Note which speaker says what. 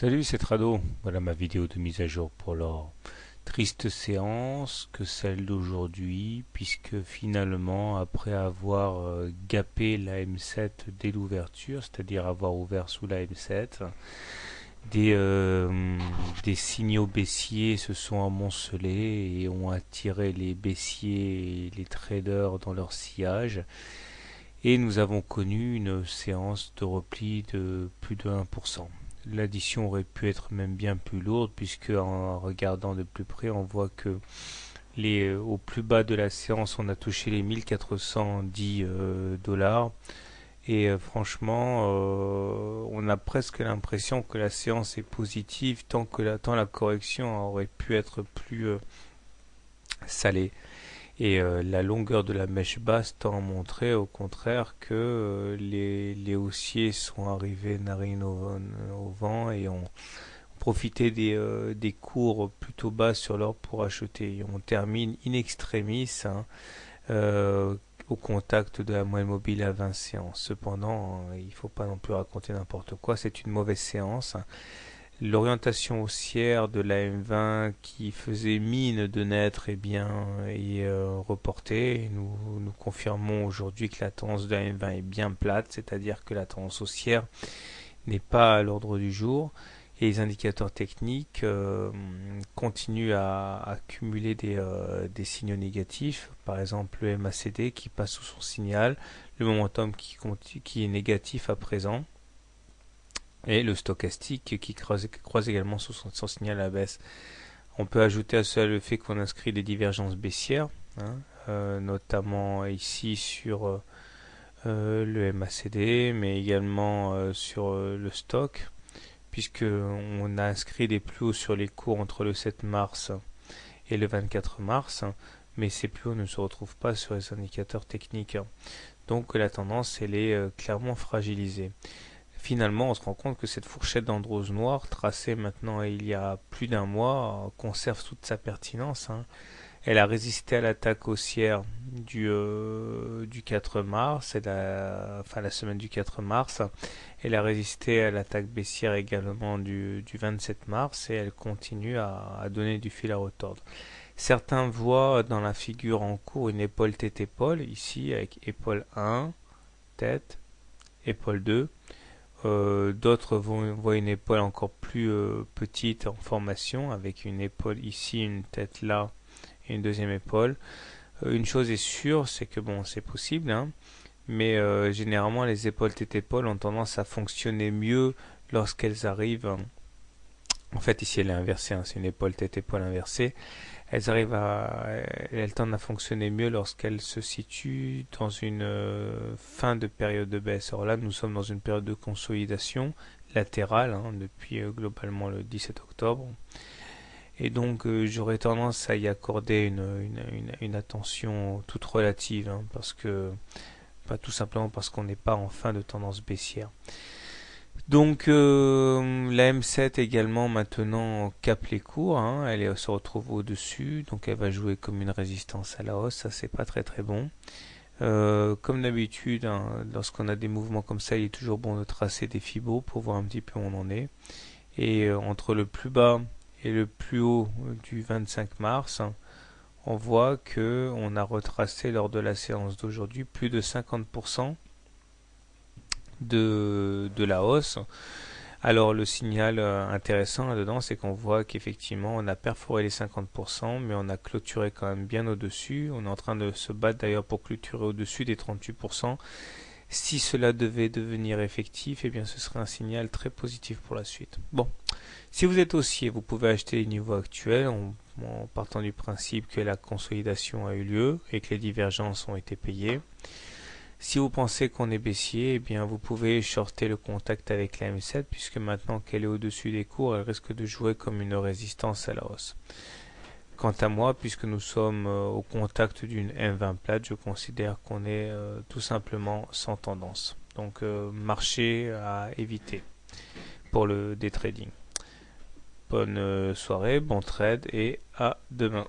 Speaker 1: Salut, c'est Trado. Voilà ma vidéo de mise à jour pour leur triste séance que celle d'aujourd'hui, puisque finalement, après avoir gappé la M7 dès l'ouverture, c'est-à-dire avoir ouvert sous la M7, des signaux baissiers se sont amoncelés et ont attiré les baissiers et les traders dans leur sillage. Et nous avons connu une séance de repli de plus de 1%. L'addition aurait pu être même bien plus lourde puisque en regardant de plus près on voit que au plus bas de la séance on a touché les 1410 dollars et franchement on a presque l'impression que la séance est positive tant la correction aurait pu être plus salée. Et la longueur de la mèche basse tend à montrer au contraire que les haussiers sont arrivés narines au vent et ont profité des cours plutôt bas sur l'or pour acheter. Et on termine in extremis au contact de la moyenne mobile à 20 séances. Cependant, il ne faut pas non plus raconter n'importe quoi, c'est une mauvaise séance. L'orientation haussière de la M20 qui faisait mine de naître est reportée. Nous confirmons aujourd'hui que la tendance de la M20 est bien plate, c'est-à-dire que la tendance haussière n'est pas à l'ordre du jour. Et les indicateurs techniques continuent à accumuler des signaux négatifs. Par exemple, le MACD qui passe sous son signal, le momentum qui est négatif à présent et le stochastique qui croise également sous son signal à la baisse. On peut ajouter à cela le fait qu'on inscrit des divergences baissières, notamment ici sur le MACD, mais également sur le stock, puisqu'on a inscrit des plus hauts sur les cours entre le 7 mars et le 24 mars, mais ces plus hauts ne se retrouvent pas sur les indicateurs techniques. Donc la tendance, elle est clairement fragilisée. Finalement, on se rend compte que cette fourchette d'Androse noire, tracée maintenant il y a plus d'un mois, conserve toute sa pertinence. Elle a résisté à l'attaque haussière du 4 mars, la semaine du 4 mars. Elle a résisté à l'attaque baissière également du 27 mars et elle continue à donner du fil à retordre. Certains voient dans la figure en cours une épaule tête-épaule, ici avec épaule 1, tête, épaule 2. D'autres voient une épaule encore plus petite en formation, avec une épaule ici, une tête là et une deuxième épaule. Une chose est sûre, c'est que bon, c'est possible, mais généralement les épaules tête-épaule ont tendance à fonctionner mieux lorsqu'elles arrivent. En fait, ici elle est inversée, c'est une épaule tête-épaule inversée. Elles tendent à fonctionner mieux lorsqu'elles se situent dans une fin de période de baisse. Alors là, nous sommes dans une période de consolidation latérale depuis globalement le 17 octobre. Et donc, j'aurais tendance à y accorder une attention toute relative, parce que, pas tout simplement parce qu'on n'est pas en fin de tendance baissière. Donc la M7 également maintenant capte les cours, elle se retrouve au-dessus, donc elle va jouer comme une résistance à la hausse, ça c'est pas très très bon. Comme d'habitude, lorsqu'on a des mouvements comme ça, il est toujours bon de tracer des fibos pour voir un petit peu où on en est. Et entre le plus bas et le plus haut du 25 mars, on voit que on a retracé lors de la séance d'aujourd'hui plus de 50% de la hausse. Alors le signal intéressant là-dedans, c'est qu'on voit qu'effectivement on a perforé les 50%, mais on a clôturé quand même bien au-dessus. On est en train de se battre d'ailleurs pour clôturer au-dessus des 38%. Si cela devait devenir effectif, eh bien ce serait un signal très positif pour la suite. Bon, si vous êtes haussier, vous pouvez acheter les niveaux actuels en partant du principe que la consolidation a eu lieu et que les divergences ont été payées. Si vous pensez qu'on est baissier, eh bien vous pouvez shorter le contact avec la M7 puisque maintenant qu'elle est au-dessus des cours, elle risque de jouer comme une résistance à la hausse. Quant à moi, puisque nous sommes au contact d'une M20 plate, je considère qu'on est tout simplement sans tendance. Donc marché à éviter pour le day trading. Bonne soirée, bon trade et à demain.